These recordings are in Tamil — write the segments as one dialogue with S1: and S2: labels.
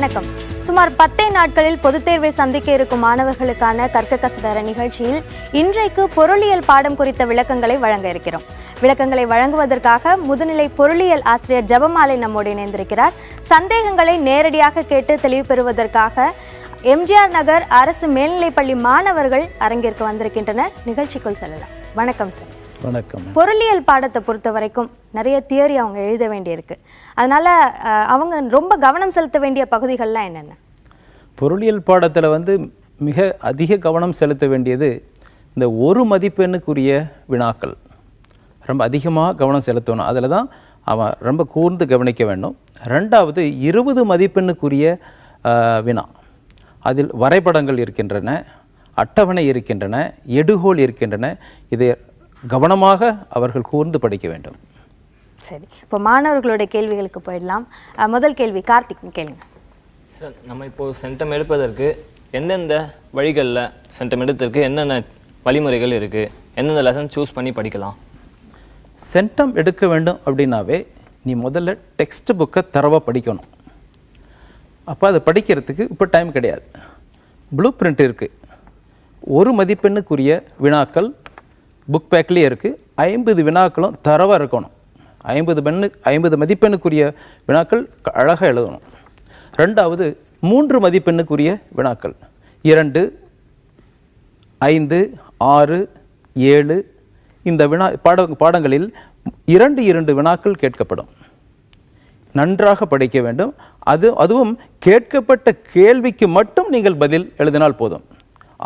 S1: வணக்கம். சுமார் 10 நாட்களில் பொதுத் தேர்வை சந்திக்க இருக்கும் மாணவர்களுக்கான கற்க கசடர நிகழ்ச்சியில் இன்றைக்கு பொருளியல் பாடம் குறித்த விளக்கங்களை வழங்க இருக்கிறோம். விளக்கங்களை வழங்குவதற்காக முதுநிலை பொருளியல் ஆசிரியர் ஜெபமாலை நம்மோடு இணைந்திருக்கிறார். சந்தேகங்களை நேரடியாக கேட்டு தெளிவு பெறுவதற்காக எம்ஜிஆர் நகர் அரசு மேல்நிலைப்பள்ளி மாணவர்கள் அரங்கிற்கு வந்திருக்கின்றனர். நிகழ்ச்சிக்குள் செல்லலாம். வணக்கம் சார்.
S2: வணக்கம்.
S1: பொருளியல் பாடத்தை பொறுத்த வரைக்கும் நிறைய தியரி அவங்க எழுத வேண்டியிருக்கு. அதனால அவங்க ரொம்ப கவனம் செலுத்த வேண்டிய பகுதிகள்லாம் என்னென்ன?
S2: பொருளியல் பாடத்தில் மிக அதிக கவனம் செலுத்த வேண்டியது இந்த ஒரு மதிப்பெண்ணுக்குரிய வினாக்கள். ரொம்ப அதிகமாக கவனம் செலுத்தணும். அதில் தான் அவன் ரொம்ப கூர்ந்து கவனிக்க வேண்டும். ரெண்டாவது 20 மதிப்பெண்ணுக்குரிய வினா. அதில் வரைபடங்கள் இருக்கின்றன, அட்டவணை இருக்கின்றன, எடுகோல் இருக்கின்றன. இதை கவனமாக அவர்கள் கூர்ந்து படிக்க வேண்டும்.
S1: சரி, இப்போ மாணவர்களுடைய கேள்விகளுக்கு போயிடலாம். முதல் கேள்வி கார்த்திக் கேளுங்க.
S3: சார், நம்ம இப்போது சென்டம் எடுப்பதற்கு எந்தெந்த வழிகளில் சென்டம் எடுத்ததற்கு என்னென்ன வழிமுறைகள் இருக்குது, எந்தெந்த லெசன் சூஸ் பண்ணி படிக்கலாம்?
S2: சென்டம் எடுக்க வேண்டும் அப்படின்னாவே நீ முதல்ல டெக்ஸ்ட் புக்கை தரவாக படிக்கணும். அப்போ அதை படிக்கிறதுக்கு இப்போ டைம் கிடையாது. ப்ளூ பிரிண்ட் இருக்குது. ஒரு மதிப்பெண்ணுக்குரிய வினாக்கள் புக் பேக்லேயே இருக்குது. 50 வினாக்களும் தரவாக இருக்கணும். 50 மதிப்பெண்ணுக்குரிய வினாக்கள் அழகாக எழுதணும். ரெண்டாவது 3 மதிப்பெண்ணுக்குரிய வினாக்கள் 2, 5, 6, 7 இந்த பாடங்களில் 2 வினாக்கள் கேட்கப்படும். நன்றாக படிக்க வேண்டும். அதுவும் கேட்கப்பட்ட கேள்விக்கு மட்டும் நீங்கள் பதில் எழுதினால் போதும்.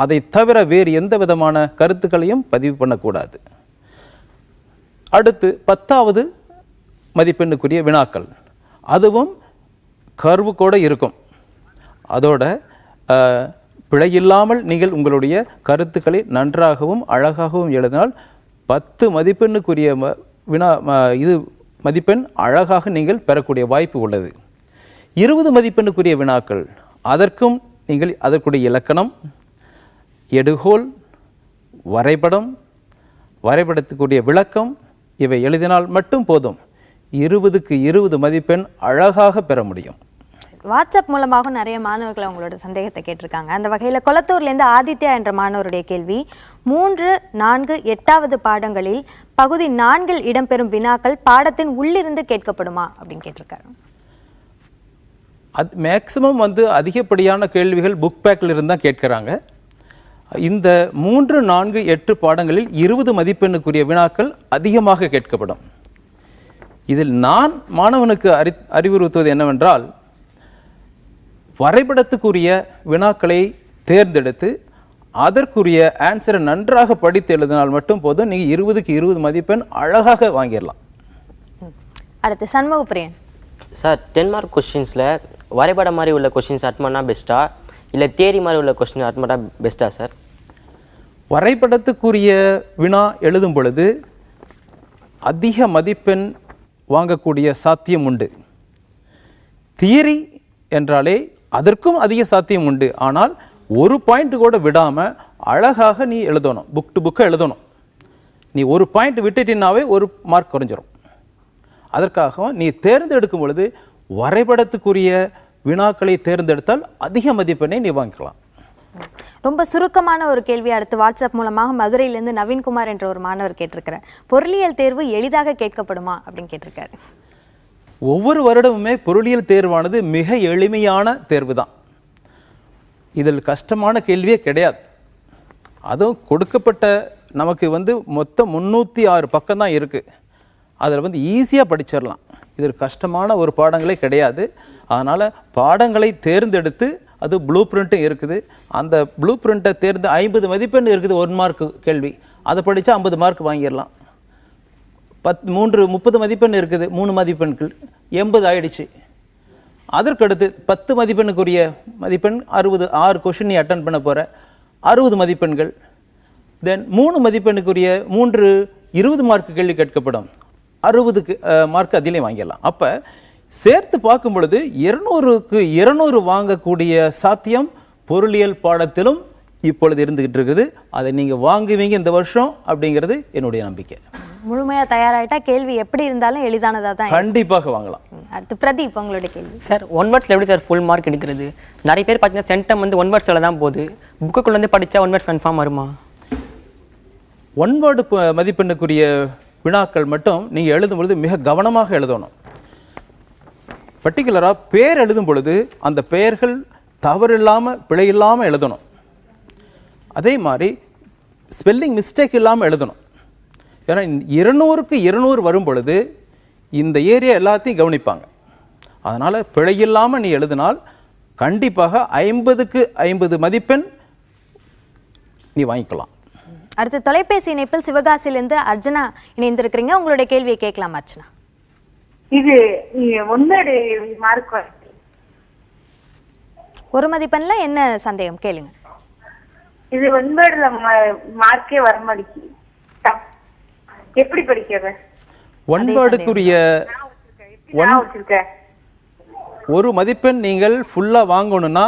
S2: அதை தவிர வேறு எந்த விதமான கருத்துக்களையும் பதிவு பண்ணக்கூடாது. அடுத்து 10வது மதிப்பெண்ணுக்குரிய வினாக்கள், அதுவும் கர்வு கூட இருக்கும். அதோட பிழையில்லாமல் நீங்கள் உங்களுடைய கருத்துக்களை நன்றாகவும் அழகாகவும் எழுதினால் 10 மதிப்பெண்ணுக்குரிய மதிப்பெண் அழகாக நீங்கள் பெறக்கூடிய வாய்ப்பு உள்ளது. 20 மதிப்பெண்ணுக்குரிய வினாக்கள், அதற்கும் நீங்கள் அதற்குரிய இலக்கணம், எடுகோல், வரைபடத்துக்குரிய விளக்கம் இவை எழுதினால் மட்டும் போதும். 20க்கு 20 மதிப்பெண் அழகாக பெற முடியும்.
S1: வாட்ஸ்அப் மூலமாக நிறைய மாணவர்கள் அவங்களோட சந்தேகத்தை கேட்டிருக்காங்க. அந்த வகையில் கொளத்தூர்லேருந்து ஆதித்யா என்ற மாணவருடைய கேள்வி, 3, 4, 8வது பாடங்களில் பகுதி 4 இடம்பெறும் வினாக்கள் பாடத்தின் உள்ளிருந்து கேட்கப்படுமா அப்படின்னு கேட்டிருக்காரு.
S2: அது மேக்சிமம் அதிகப்படியான கேள்விகள் புக் பேக்கில் இருந்து தான் கேட்குறாங்க. இந்த 3, 4, 8 பாடங்களில் 20 மதிப்பெண்ணுக்குரிய வினாக்கள் அதிகமாக கேட்கப்படும். இதில் நான் மாணவனுக்கு அறிவுறுத்துவது என்னவென்றால், வரைபடத்துக்குரிய வினாக்களை தேர்ந்தெடுத்து அதற்குரிய ஆன்சரை நன்றாக படித்து எழுதினால் மட்டும் போதும். நீங்கள் 20க்கு 20 மதிப்பெண் அழகாக வாங்கிடலாம்.
S1: அடுத்து சண்முகப்பிரியன்
S4: சார், 10 மார்க் கொஸ்டின்ஸில் வரைபடம் மாதிரி உள்ள கொஸ்டின்ஸ் அட் பண்ணால் பெஸ்ட்டா, இல்லை தியரி மாதிரி உள்ள கொஸ்டின் அட் பண்ணால் பெஸ்ட்டா சார்?
S2: வரைபடத்துக்குரிய வினா எழுதும் பொழுது அதிக மதிப்பெண் வாங்கக்கூடிய சாத்தியம் உண்டு. தியரி என்றாலே அதற்கும் அதிக சாத்தியம் உண்டு. ஆனால் ஒரு பாயிண்ட் கூட விடாமல் அழகாக நீ எழுதணும். புக் டு புக்கை எழுதணும். நீ ஒரு பாயிண்ட் விட்டுட்டினாவே ஒரு மார்க் குறைஞ்சிரும். அதற்காக நீ தேர்ந்தெடுக்கும் பொழுது வரைபடத்துக்குரிய வினாக்களை தேர்ந்தெடுத்தால் அதிக மதிப்பெண்ணை நீ வாங்கிக்கலாம்.
S1: ரொம்ப சுருக்கமான ஒரு கேள்வி அடுத்து வாட்ஸ்அப் மூலமாக மதுரையிலேருந்து நவீன்குமார் என்ற ஒரு மாணவர் கேட்டிருக்கிறார். பொருளியல் தேர்வு எளிதாக கேட்கப்படுமா அப்படின்னு கேட்டிருக்காரு.
S2: ஒவ்வொரு வருடமுமே பொருளியல் தேர்வானது மிக எளிமையான தேர்வு தான். இதில் கஷ்டமான கேள்வியே கிடையாது. அதுவும் கொடுக்கப்பட்ட நமக்கு மொத்தம் 306 பக்கம் தான் இருக்குது. அதில் ஈஸியாக படிச்சிடலாம். இதில் கஷ்டமான ஒரு பாடங்களே கிடையாது. அதனால் பாடங்களை தேர்ந்தெடுத்து, அது ப்ளூ பிரிண்ட்டும் இருக்குது. அந்த ப்ளூ பிரிண்ட்டை 50 மதிப்பெண் இருக்குது 1 மார்க் கேள்வி. அதை படித்தா 50 மார்க் வாங்கிடலாம். 30 மதிப்பெண் இருக்குது 3 மதிப்பெண்கள் 80 ஆயிடுச்சு. அதற்கடுத்து 10 மதிப்பெண்ணுக்குரிய மதிப்பெண் 60, 6 கொஷின் நீ அட்டன் பண்ண போகிற 60 மதிப்பெண்கள். தென் 3 மதிப்பெண்ணுக்குரிய 20 மார்க் கேள்வி கேட்கப்படும். 60 மார்க் அதிலே வாங்கிடலாம். அப்போ சேர்த்து பார்க்கும் பொழுது 200க்கு 200 வாங்கக்கூடிய சாத்தியம் பொருளியல் பாடத்திலும் இப்பொழுது இருந்துகிட்டு இருக்குது. அதை நீங்கள் வாங்குவீங்க இந்த வருஷம் அப்படிங்கிறது என்னுடைய நம்பிக்கை.
S1: முழுமையா தயாராயிட்டா கேள்வி எப்படி இருந்தாலும் எளிதானதா தான் இருக்கும்.
S2: கண்டிப்பாக வாங்கலாம்.
S1: அடுத்து பிரதீப் உங்களுடைய கேள்வி.
S5: சார் ஒன் வேர்ட்ஸில் எப்படி சார் ஃபுல் மார்க் எடுக்கிறது? நிறைய பேர் பார்த்தீங்கன்னா சென்டம் வந்து ஒன் வேர்ட்ஸில் தான் போகுது. புக்குக்குள்ள வந்து படித்தா ஒன் வேர்ட்ஸ் கன்ஃபார்ம் வருமா?
S2: ஒன் வேர்டு மதிப்பெண்ணுக்குரிய வினாக்கள் மட்டும் நீங்கள் எழுதும் பொழுது மிக கவனமாக எழுதணும். பர்டிகுலராக பேர் எழுதும் பொழுது அந்த பெயர்கள் தவறு இல்லாமல் பிழை இல்லாமல் எழுதணும். அதே மாதிரி ஸ்பெல்லிங் மிஸ்டேக் இல்லாமல் எழுதணும். ஏன்னா 200க்கு 200 வரும் பொழுது இந்த ஏரியா எல்லாத்தையும் கவனிப்பாங்க. அதனால் பிழை இல்லாமல் நீ எழுதினால் கண்டிப்பாக 50க்கு 50 மதிப்பெண் நீ வாங்கிக்கலாம்.
S1: அடுத்து தொலைபேசி இணைப்பில் சிவகாசியிலிருந்து அர்ச்சனா இணைந்திருக்கிறீங்க. உங்களுடைய கேள்வியை கேட்கலாம் அர்ச்சனா.
S6: இது 1 மார்க்
S1: ஒரு மதிப்பெண்ல என்ன சந்தேகம் கேளுங்க.
S6: இது 1 மார்க்கே வர மாட்டேங்குது. எப்படி படிக்கிறது?
S2: ஒன் வேர்டுக்குரிய ஒரு மதிப்பெண் நீங்கள் ஃபுல்லாக வாங்கணும்னா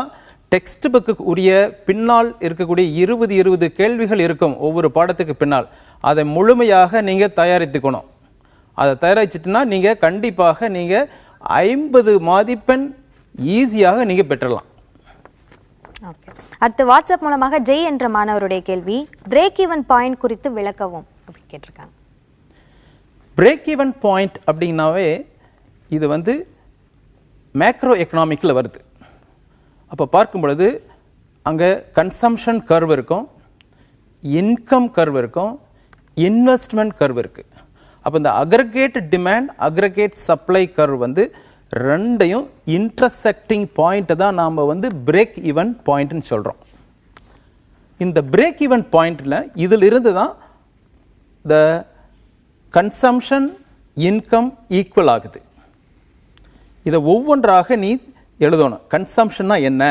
S2: டெக்ஸ்ட் புக்கு உரிய பின்னால் இருக்கக்கூடிய 20 கேள்விகள் இருக்கும் ஒவ்வொரு பாடத்துக்கு பின்னால். அதை முழுமையாக நீங்கள் தயாரித்துக்கணும். அதை தயாரிச்சிட்டுனா நீங்கள் கண்டிப்பாக நீங்கள் 50 மதிப்பெண் ஈஸியாக நீங்கள் பெற்றலாம்.
S1: ஓகே. அடுத்து வாட்ஸ்அப் மூலமாக ஜெய் என்ற மாணவருடைய கேள்வி, பிரேக் ஈவன் பாயிண்ட் குறித்து விளக்கவும் அப்படி கேட்டிருக்காங்க.
S2: பிரேக் ஈவன் பாயிண்ட் அப்படின்னாவே இது வந்து மேக்ரோ எக்கனாமிக்கில் வருது. அப்போ பார்க்கும் பொழுது அங்கே கன்சம்ஷன் கர்வ் இருக்கும், இன்கம் கர்வ் இருக்கும், இன்வெஸ்ட்மெண்ட் கர்வ் இருக்குது. அப்போ இந்த aggregate demand aggregate supply curve வந்து ரெண்டையும் இன்டர்செக்டிங் பாயிண்ட்டை தான் நாம் வந்து பிரேக் ஈவன் பாயிண்ட்னு சொல்கிறோம். இந்த பிரேக் ஈவன் பாயிண்டில் இதில் இருந்து தான் த கன்சம்ஷன் இன்கம் ஈக்குவல் ஆகுது. இதை ஒவ்வொன்றாக நீ எழுதணும். கன்சம்ஷன்னா என்ன,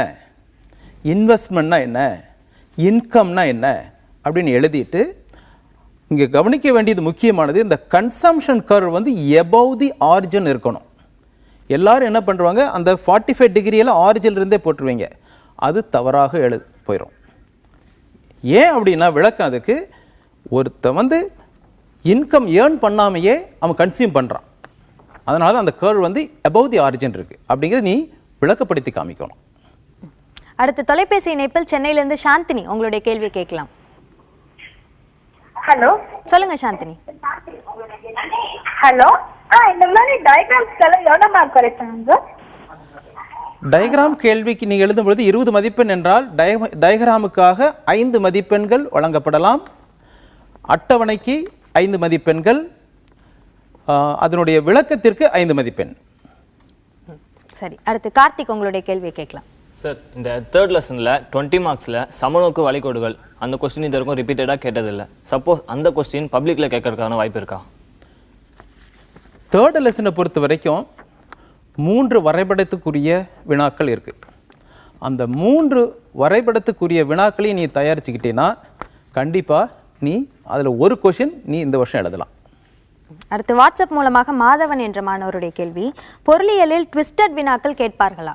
S2: இன்வெஸ்ட்மெண்ட்னா என்ன, இன்கம்னா என்ன அப்படின்னு எழுதிட்டு இங்கே கவனிக்க வேண்டியது முக்கியமானது, இந்த கன்சம்ஷன் கர்வ் வந்து எபவ் தி ஆரிஜின் இருக்கணும். எல்லாரும் என்ன பண்ணுறாங்க, அந்த 45 டிகிரியெல்லாம் ஆரிஜில் இருந்தே போட்டுருவீங்க. அது தவறாக போயிடும். ஏன் அப்படின்னா விளக்கம் அதுக்கு, ஒருத்தன் வந்து இன்கம் ஏர்ன் பண்ணாமையே அவன் கன்சியூம் பண்ணுறான். அதனால தான் அந்த கர்வ் வந்து அபவ் தி ஆரிஜின் இருக்குது அப்படிங்கிறது நீ விளக்கப்படுத்தி காமிக்கணும்.
S1: அடுத்து தொலைபேசி இணைப்பில் சென்னையிலிருந்து சாந்தினி உங்களுடைய கேள்வி கேட்கலாம்.
S6: ஹலோ,
S1: சொல்லுங்க சாந்தினி.
S6: ஹலோ, இந்த மாதிரி டயக்ராம்ஸ்க்கெல்லாம் எவ்வளோ மார்க் குறைப்பாங்க?
S2: டயக்ராம் கேள்விக்கு நீங்கள் எழுதும் பொழுது 20 மதிப்பெண் என்றால் டயக்ராமுக்காக 5 மதிப்பெண்கள் வழங்கப்படலாம். அட்டவணைக்கு 5 மதிப்பெண்கள், அதனுடைய விளக்கத்திற்கு 5 மதிப்பெண்.
S1: சரி, அடுத்து கார்த்திக் உங்களுடைய கேள்வியை கேட்கலாம்.
S3: சார், இந்த 3rd லெசனில் 20 மார்க்ஸில் சமநோக்கு வளைகோடுகள் அந்த கொஸ்டின் இது வரைக்கும் ரிப்பீட்டடாக கேட்டதில்லை. சப்போஸ் அந்த கொஸ்டின் பப்ளிக்கில் கேட்கறதுக்கான வாய்ப்பு இருக்கா?
S2: 3rd லெசனை பொறுத்த வரைக்கும் 3 வரைபடத்துக்குரிய வினாக்கள் இருக்குது. அந்த 3 வரைபடத்துக்குரிய வினாக்களையும் நீ தயாரிச்சுக்கிட்டேன்னா கண்டிப்பாக நீ அதில் ஒரு கொஷின் நீ இந்த வருஷம் எழுதலாம்.
S1: அடுத்து வாட்ஸ்அப் மூலமாக மாதவன் என்ற மாணவருடைய கேள்வி, பொருளியலில் ட்விஸ்டட் வினாக்கள் கேட்பார்களா?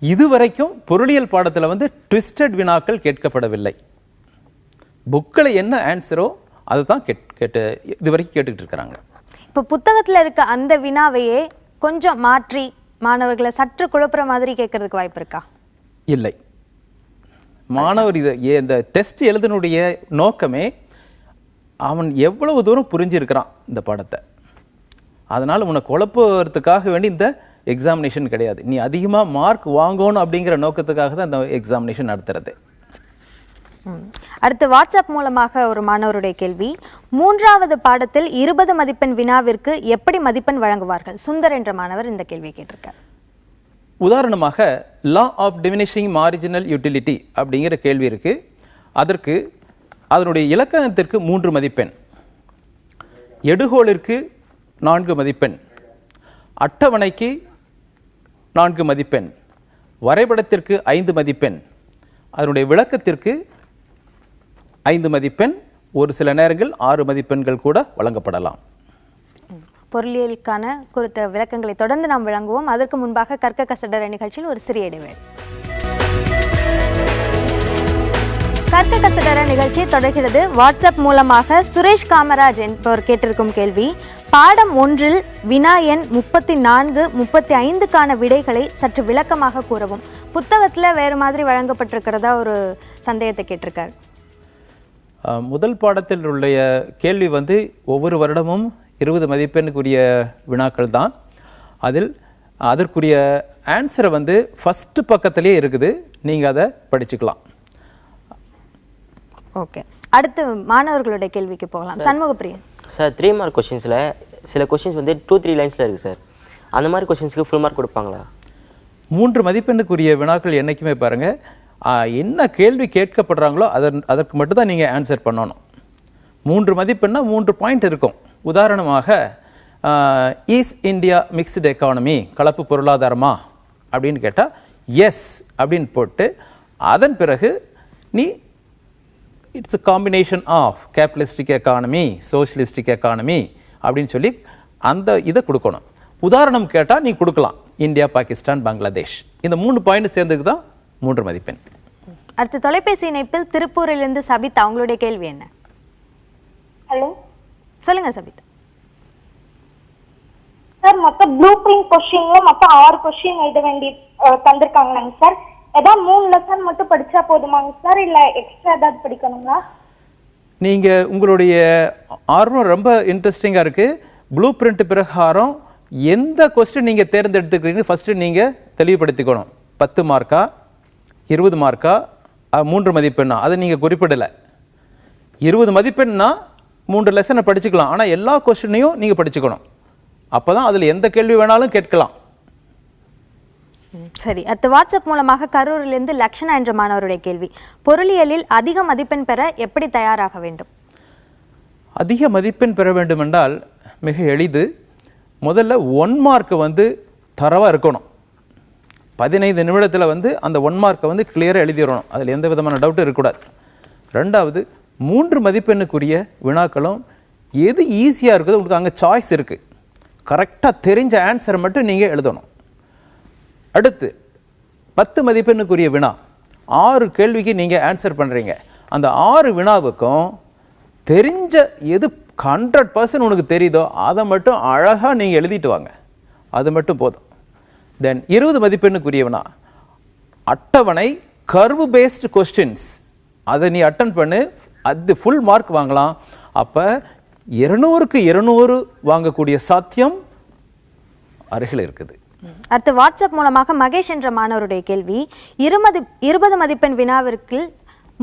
S2: இதுவரைக்கும் பொருளியல் பாடத்தில் வந்து ட்விஸ்டட் வினாக்கள் கேட்கப்படவில்லை. புக்கில் என்ன ஆன்சரோ அதை தான் இது வரைக்கும் கேட்டுக்கிட்டு இருக்கிறாங்க.
S1: இப்போ புத்தகத்தில் இருக்க அந்த வினாவையே கொஞ்சம் மாற்றி மாணவர்களை சற்று குழப்புற மாதிரி கேட்கறதுக்கு வாய்ப்பு இருக்கா?
S2: இல்லை. மாணவர் இந்த டெஸ்ட் எழுதினுடைய நோக்கமே அவன் எவ்வளவு தூரம் புரிஞ்சிருக்கிறான் இந்த பாடத்தை. அதனால் உன்னை குழப்பறதுக்காக வேண்டி இந்த எக்ஸாமினேஷன் கிடையாது. நீ அதிகமாக மார்க் வாங்கணும் அப்படிங்கிற நோக்கத்துக்காக தான் இந்த எக்ஸாமினேஷன் நடத்துறது.
S1: அடுத்து வாட்ஸ்அப் மூலமாக ஒரு மாணவருடைய கேள்வி, 3வது பாடத்தில் 20 மதிப்பெண் வினாவிற்கு எப்படி மதிப்பெண் வழங்குவார்கள்? சுந்தர் என்ற மாணவர் இந்த கேள்வியை கேட்டிருக்கார்.
S2: உதாரணமாக law of diminishing marginal utility அப்படிங்கிற கேள்வி இருக்குது. அதற்கு அதனுடைய இலக்கணத்திற்கு 3 மதிப்பெண், எடுகோளிற்கு 4 மதிப்பெண், அட்டவணைக்கு 4 மதிப்பெண், வரைபடத்திற்கு 5 மதிப்பெண், அதனுடைய விளக்கத்திற்கு 5 மதிப்பெண், ஒரு சில நேரங்கள் 6 மதிப்பெண்கள் கூட வழங்கப்படலாம்.
S1: பொருளியலுக்கான குறித்த விளக்கங்களை தொடர்ந்து நாம் வழங்குவோம். அதற்கு முன்பாக கற்க கசடர நிகழ்ச்சியில் ஒரு சிறிய இடைவேளை. கற்க கசடர நிகழ்ச்சி தொடர்கிறது. வாட்ஸ்அப் மூலமாக சுரேஷ் காமராஜ் என்பவர் கேட்டிருக்கும் கேள்வி, பாடம் 1 வினா எண் 34, 35க்கான விடைகளை சற்று விளக்கமாக கூறவும். புத்தகத்தில் வேறு மாதிரி வழங்கப்பட்டிருக்கிறதா ஒரு சந்தேகத்தை கேட்டிருக்கார்.
S2: முதல் பாடத்தில் உள்ள கேள்வி வந்து ஒவ்வொரு வருடமும் 20 மதிப்பெண்ணுக்குரிய வினாக்கள் தான். அதில் அதற்குரிய ஆன்சரை வந்து ஃபஸ்ட்டு பக்கத்திலே இருக்குது, நீங்கள் அதை படிச்சுக்கலாம்.
S1: ஓகே, அடுத்து மாணவர்களுடைய கேள்விக்கு போகலாம். சண்முகப்பிரியன்
S4: சார், 3 மார்க் கொஷின்ஸில் சில கொஷின்ஸ் வந்து 2-3 லைன்ஸில் இருக்குது சார். அந்த மாதிரி கொஷின்ஸுக்கு ஃபுல் மார்க் கொடுப்பாங்களா?
S2: 3 மதிப்பெண்ணுக்குரிய வினாக்கள் என்றைக்குமே பாருங்கள், என்ன கேள்வி கேட்கப்படுறாங்களோ அதற்கு மட்டும்தான் நீங்கள் ஆன்சர் பண்ணணும். 3 மதிப்பெண்ணா 3 பாயிண்ட் இருக்கும். உதாரணமாக ஈஸ் இந்தியா மிக்ஸ்டு எக்கானமி, கலப்பு பொருளாதாரமா அப்படின்னு கேட்டால் எஸ் அப்படின்னு போட்டு அதன் பிறகு நீ it's a combination of capitalistic economy, socialistic economy அப்படின்னு சொல்லி அந்த இதை கொடுக்கணும். உதாரணம் கேட்டால் நீ கொடுக்கலாம் இந்தியா, பாகிஸ்தான், பங்களாதேஷ். இந்த 3 பாயிண்ட் சேர்ந்துக்கு தான் 3 மதிப்பெண்.
S1: அடுத்து தொலைபேசி இணைப்பில் திருப்பூரிலிருந்து சபிதா, அவங்களுடைய கேள்வி என்ன?
S6: ஹலோ,
S1: சொல்லுங்க சபிதா.
S6: சார் மொத்தம் ப்ளூ பிரிண்ட் கொஸ்டின்ல மொத்தம் 6 கொஸ்டின் எழுத வேண்டி தந்திருக்காங்களாங்க சார். ஏதாவது 3 லெசன் மட்டும் படிச்சா போதுமாங்க சார், இல்ல எக்ஸ்ட்ரா ஏதாவது படிக்கணுங்களா?
S2: நீங்கள் உங்களுடைய ஆர்வம் ரொம்ப இன்ட்ரெஸ்டிங்காக இருக்குது. ப்ளூ பிரிண்ட் பிரகாரம் எந்த கொஸ்டின் நீங்கள் தேர்ந்தெடுத்துக்கிறீங்கன்னு ஃபஸ்ட்டு நீங்கள் தெளிவுபடுத்திக்கணும். 10 மார்க்கா, 20 மார்க்கா, 3 மதிப்பெண்ணா, அதை நீங்கள் குறிப்பிடலை. 20 மதிப்பெண்ணா 3 லெசனை படிச்சுக்கலாம், ஆனால் எல்லா கொஸ்டினையும் நீங்கள் படிச்சுக்கணும். அப்போ தான் அதில் எந்த கேள்வி வேணாலும் கேட்கலாம்.
S1: சரி, அடுத்து வாட்ஸ்அப் மூலமாக கரூரிலிருந்து லக்ஷனா என்ற மாணவருடைய கேள்வி, பொருளியலில் அதிக மதிப்பெண் பெற எப்படி தயாராக வேண்டும்?
S2: அதிக மதிப்பெண் பெற வேண்டும் என்றால் மிக எளிது. முதல்ல 1 மார்க்கு வந்து தரவாக இருக்கணும். 15 நிமிடத்தில் வந்து அந்த 1 மார்க்கை வந்து கிளியராக எழுதிடணும், அதில் எந்த விதமான டவுட்டும் இருக்கக்கூடாது. ரெண்டாவது, 3 மதிப்பெண்ணுக்குரிய வினாக்களும் எது ஈஸியாக இருக்குது உங்களுக்கு அங்கே சாய்ஸ் இருக்குது, கரெக்டாக தெரிஞ்ச ஆன்சரை மட்டும் நீங்கள் எழுதணும். அடுத்து 10 மதிப்பெண்ணுக்குரிய வினா, 6 கேள்விக்கு நீங்கள் ஆன்சர் பண்ணுறீங்க. அந்த 6 வினாவுக்கும் தெரிஞ்ச எது 100% உனக்கு தெரியுதோ அதை மட்டும் அழகாக நீங்கள் எழுதிட்டு வாங்க, அது மட்டும் போதும். தென் 20 மதிப்பெண்ணுக்குரிய வினா, அட்டவணை கர்வ் பேஸ்டு கொஸ்டின்ஸ், அதை நீ அட்டன் பண்ணு, அது ஃபுல் மார்க் வாங்கலாம். அப்போ 200க்கு 200 வாங்கக்கூடிய சாத்தியம் அருகில் இருக்குது.
S1: அடுத்து வாட்ஸ்அப் மூலமாக மகேஷ் என்ற மாணவருடைய கேள்வி, 20 மதிப்பெண் வினாவிற்கு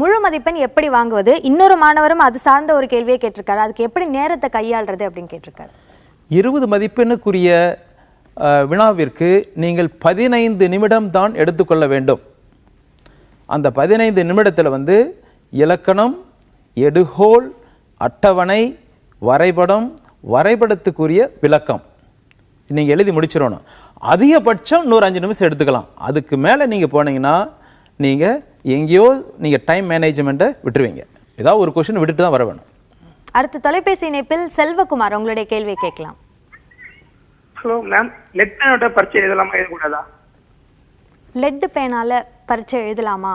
S1: முழு மதிப்பெண் எப்படி வாங்குவது? இன்னொரு மாணவரும் அது சார்ந்த ஒரு கேள்வியை கேட்டிருக்காரு, அதுக்கு எப்படி நேரத்தை கையாளுறது அப்படின்னு கேட்டிருக்காரு.
S2: 20 மதிப்பெண்ணுக்குரிய வினாவிற்கு நீங்கள் 15 நிமிடம் தான் எடுத்துக்கொள்ள வேண்டும். அந்த 15 நிமிடத்தில் வந்து இலக்கணம், எடுகோல், அட்டவணை, வரைபடம், வரைபடத்துக்குரிய விளக்கம் நீங்கள் எழுதி முடிச்சிடணும். அதிகபட்சம் 105 நிமிஷம் எடுத்துக்கலாம். அதுக்கு மேலே நீங்கள் போனீங்கன்னா நீங்கள் எங்கேயோ நீங்கள் டைம் மேனேஜ்மெண்ட்டை விட்டுருவீங்க. ஏதாவது ஒரு கொஸ்டின் விட்டுட்டு தான் வர வேணும்.
S1: அடுத்து தொலைபேசி இணைப்பில் செல்வகுமார், உங்களுடைய கேள்வியை கேட்கலாம்.
S7: ஹலோ மேம், லெட் பேனாவோட பரீட்சை எழுதலாமா எழுதக்கூடாதா?
S1: லெட் பேனால பரீட்சை எழுதலாமா?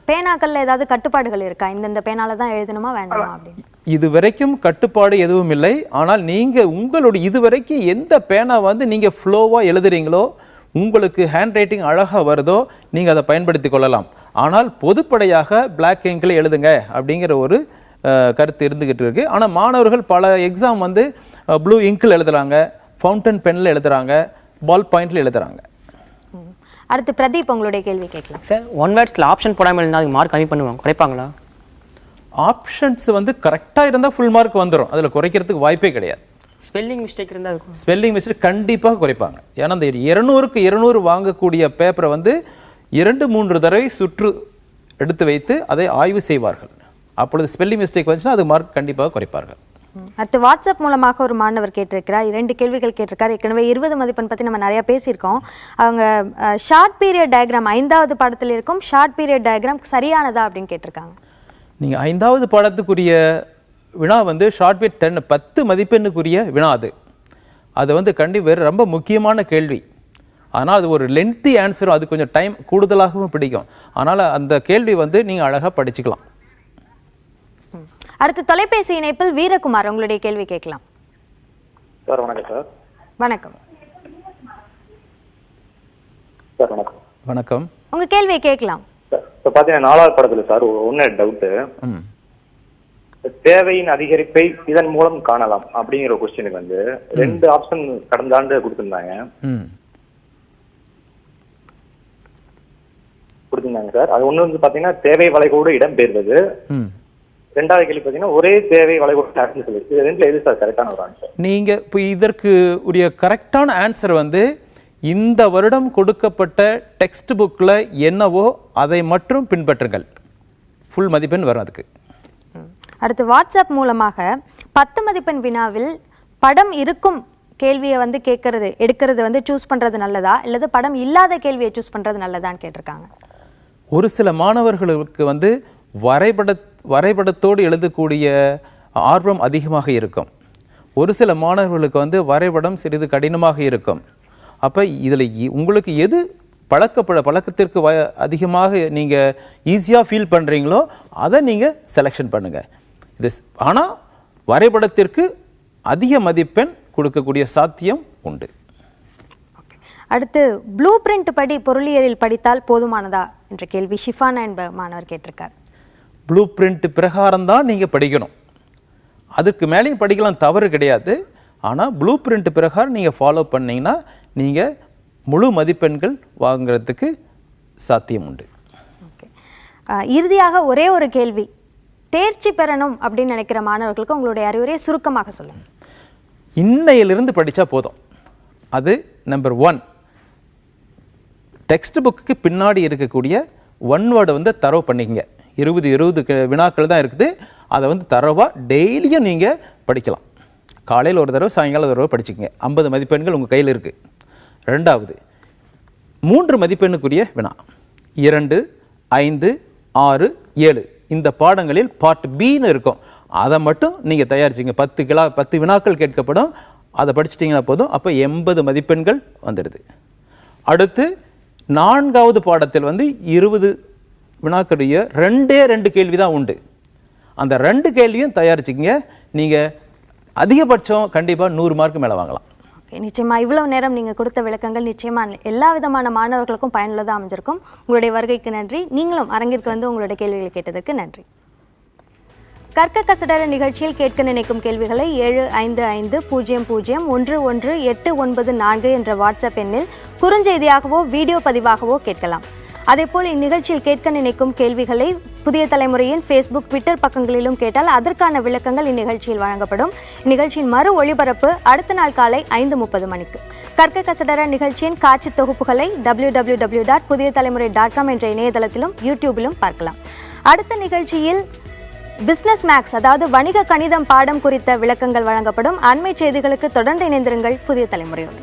S1: பேனாக்கள்ல ஏதாவது கட்டுப்பாடுகள் இருக்கா? இந்த பேனால தான் எழுதணுமா வேண்டாமா அப்படின்னு?
S2: இது வரைக்கும் கட்டுப்பாடு எதுவும் இல்லை. ஆனால் நீங்கள் உங்களுடைய இதுவரைக்கும் எந்த பேனா வந்து நீங்கள் ஃப்ளோவாக எழுதுறீங்களோ, உங்களுக்கு ஹேண்ட் ரைட்டிங் அழகாக வருதோ, நீங்கள் அதை பயன்படுத்தி கொள்ளலாம். ஆனால் பொதுப்படையாக பிளாக் இங்கில் எழுதுங்க அப்படிங்கிற ஒரு கருத்து இருந்துக்கிட்டு இருக்குது. ஆனால் மாணவர்கள் பல எக்ஸாம் வந்து ப்ளூ இங்கில் எழுதுகிறாங்க, ஃபவுண்டன் பெனில் எழுதுகிறாங்க, பால் பாயிண்டில் எழுதுகிறாங்க.
S1: அடுத்து பிரதீப், உங்களுடைய கேள்வி கேட்கலாம்.
S5: சார், 1 வேர்ட்ஸில் ஆப்ஷன் போடாமல் இருந்தால் அதுக்கு மார்க் கம்மி பண்ணுவாங்க, குறைப்பாங்களா?
S2: ஆப்ஷன்ஸ் வந்து கரெக்டாக இருந்தால் ஃபுல் மார்க் வந்துடும், அதில் குறைக்கிறதுக்கு வாய்ப்பே கிடையாது.
S5: ஸ்பெல்லிங் மிஸ்டேக் இருந்தால்
S2: ஸ்பெல்லிங் மிஸ்டேக் கண்டிப்பாக குறைப்பாங்க. ஏன்னா இந்த 200க்கு 200 வாங்கக்கூடிய பேப்பரை வந்து 2-3 தடவை சுற்று எடுத்து வைத்து அதை ஆய்வு செய்வார்கள். அப்பொழுது ஸ்பெல்லிங் மிஸ்டேக் வந்துச்சுன்னா அது மார்க் கண்டிப்பாக குறைப்பார்கள்.
S1: அடுத்து வாட்ஸ்அப் மூலமாக ஒரு மாணவர் கேட்டிருக்கிறார், 2 கேள்விகள் கேட்டிருக்காரு. ஏற்கனவே 20 மதிப்பெண் பற்றி நம்ம நிறையா பேசியிருக்கோம். அவங்க ஷார்ட் பீரியட் டயக்ராம் 5வது பாடத்தில் இருக்கும் ஷார்ட் பீரியட் டயக்ராம் சரியானதா அப்படின்னு கேட்டிருக்காங்க. நீங்கள்
S2: 5வது பாடத்துக்குரிய வினா வந்து ஷார்ட் பீரியட் 10 மதிப்பெண்ணுக்குரிய வினா. அது வந்து கண்டிப்பாக ரொம்ப முக்கியமான கேள்வி. ஆனால் அது ஒரு லென்த்தி ஆன்சரும், அது கொஞ்சம் டைம் கூடுதலாகவும் பிடிக்கும். அதனால் அந்த கேள்வி வந்து நீங்கள் அழகாக படிச்சுக்கலாம்.
S1: அடுத்து தொலைபேசி இணைப்பில் வீரகுமார், உங்களுடைய கேள்வி கேட்கலாம்.
S8: சார் வணக்கம் சார்.
S1: வணக்கம்
S8: சார். வணக்கம்.
S2: வணக்கம்.
S1: உங்க கேள்வியை கேட்கலாம்.
S8: சார் இப்போ பார்த்தீங்கன்னா 4வது படத்தில் சார் ஒன்று டவுட்டு, தேவையின் அதிகரிப்பை இதன் மூலம் காணலாம் அப்படிங்கிற கொஸ்டினுக்கு வந்து 2 ஆப்ஷன் கடந்த ஆண்டு கொடுத்துருந்தாங்க சார். அது ஒன்று வந்து பார்த்தீங்கன்னா தேவை வளைகோடு இடம்பெயர்வது, 2வது கேள்வி பார்த்தீங்கன்னா ஒரே தேவை வளைகோடு சொல்லி. இது ரெண்டுல எது சார் கரெக்டான ஒரு ஆன்சர்?
S2: நீங்க இப்போ இதற்கு உரிய கரெக்டான ஆன்சர் வந்து இந்த வருடம் கொடுக்கப்பட்ட டெக்ஸ்ட் புக்கில் என்னவோ அதை மட்டும் பின்பற்றுங்கள், ஃபுல் மதிப்பெண் வரும் அதுக்கு.
S1: அடுத்து வாட்ஸ்அப் மூலமாக 10 மதிப்பெண் வினாவில் படம் இருக்கும் கேள்வியை வந்து எடுக்கிறது வந்து சூஸ் பண்றது நல்லதா, இல்லது படம் இல்லாத கேள்வியை சூஸ் பண்றது நல்லதான்னு கேட்டிருக்காங்க.
S2: ஒரு சில மாணவர்களுக்கு வந்து வரைபடத்தோடு எழுதக்கூடிய ஆர்வம் அதிகமாக இருக்கும். ஒரு சில மாணவர்களுக்கு வந்து வரைபடம் சிறிது கடினமாக இருக்கும். அப்போ இதில் உங்களுக்கு எது பழக்கத்திற்கு அதிகமாக நீங்கள் ஈஸியாக ஃபீல் பண்ணுறீங்களோ அதை நீங்கள் செலெக்ஷன் பண்ணுங்கள். இது ஆனால் வரைபடத்திற்கு அதிக மதிப்பெண் கொடுக்கக்கூடிய சாத்தியம் உண்டு.
S1: அடுத்து ப்ளூ பிரிண்ட் படி பொருளியலில் படித்தால் போதுமானதா என்ற கேள்வி ஷிஃபானா என்ப மாணவர் கேட்டிருக்கார்.
S2: ப்ளூ பிரிண்ட் பிரகாரம் தான் நீங்கள் படிக்கணும், அதுக்கு மேலேயும் படிக்கலாம், தவறு கிடையாது. ஆனால் ப்ளூ பிரிண்ட் பிரகாரம் நீங்கள் ஃபாலோ பண்ணிங்கன்னா நீங்கள் முழு மதிப்பெண்கள் வாங்குறதுக்கு சாத்தியம் உண்டு.
S1: இறுதியாக ஒரே ஒரு கேள்வி, தேர்ச்சி பெறணும் அப்படின்னு நினைக்கிற மாணவர்களுக்கு உங்களுடைய அறிவுரையை சுருக்கமாக சொல்லுங்கள்.
S2: இன்னையிலிருந்து படித்தா போதும். அது நம்பர் 1, டெக்ஸ்ட் புக்கு பின்னாடி இருக்கக்கூடிய ஒன் வேர்டை வந்து தரவு பண்ணிக்கங்க. 20 வினாக்கள் தான் இருக்குது, அதை வந்து தரவாக டெய்லியும் நீங்கள் படிக்கலாம். காலையில் ஒரு தடவை, சாயங்காலம் ஒரு தடவை படிச்சுக்கங்க. 50 மதிப்பெண்கள் உங்கள் கையில் இருக்குது. 2வது 3 மதிப்பெண்ணுக்குரிய வினா 2, 5, 6, 7 இந்த பாடங்களில் பார்ட் பின்னு இருக்கும், அதை மட்டும் நீங்கள் தயாரிச்சிங்க. 10 வினாக்கள் கேட்கப்படும், அதை படிச்சிட்டிங்கன்னா போதும். அப்போ 80 மதிப்பெண்கள் வந்துடுது. அடுத்து 4வது பாடத்தில் வந்து 20 வினாக்களுடைய 2 கேள்வி தான் உண்டு. அந்த 2 கேள்வியும் தயாரிச்சிங்க. நீங்கள் அதிகபட்சம் கண்டிப்பாக 100 மார்க்கு மேலே வாங்கலாம்.
S1: நிச்சயமா இவ்வளவு நேரம் நீங்கள் கொடுத்த விளக்கங்கள் நிச்சயமா எல்லா விதமான மாணவர்களுக்கும் பயனுள்ளதாக அமைஞ்சிருக்கும். உங்களுடைய வருகைக்கு நன்றி. நீங்களும் அரங்கிற்கு வந்து உங்களுடைய கேள்விகளை கேட்டதற்கு நன்றி. கற்க கசடர நிகழ்ச்சியில் கேட்க நினைக்கும் கேள்விகளை 7550011894 என்ற வாட்ஸ்அப் எண்ணில் குறுஞ்செய்தியாகவோ வீடியோ பதிவாகவோ கேட்கலாம். அதேபோல் இந்நிகழ்ச்சியில் கேட்க நினைக்கும் கேள்விகளை புதிய தலைமுறையின் ஃபேஸ்புக், ட்விட்டர் பக்கங்களிலும் கேட்டால் அதற்கான விளக்கங்கள் இந்நிகழ்ச்சியில் வழங்கப்படும். இந்நிகழ்ச்சியின் மறு ஒளிபரப்பு அடுத்த நாள் காலை 5:30 மணிக்கு. கற்க கசடர நிகழ்ச்சியின் காட்சி தொகுப்புகளை www.pudiyatalamurai.com என்ற இணையதளத்திலும் யூடியூபிலும் பார்க்கலாம். அடுத்த நிகழ்ச்சியில் பிசினஸ் மேக்ஸ், அதாவது வணிக கணிதம் பாடம் குறித்த விளக்கங்கள் வழங்கப்படும். அண்மை செய்திகளுக்கு தொடர்ந்து இணைந்திருங்கள் புதிய தலைமுறையோடு.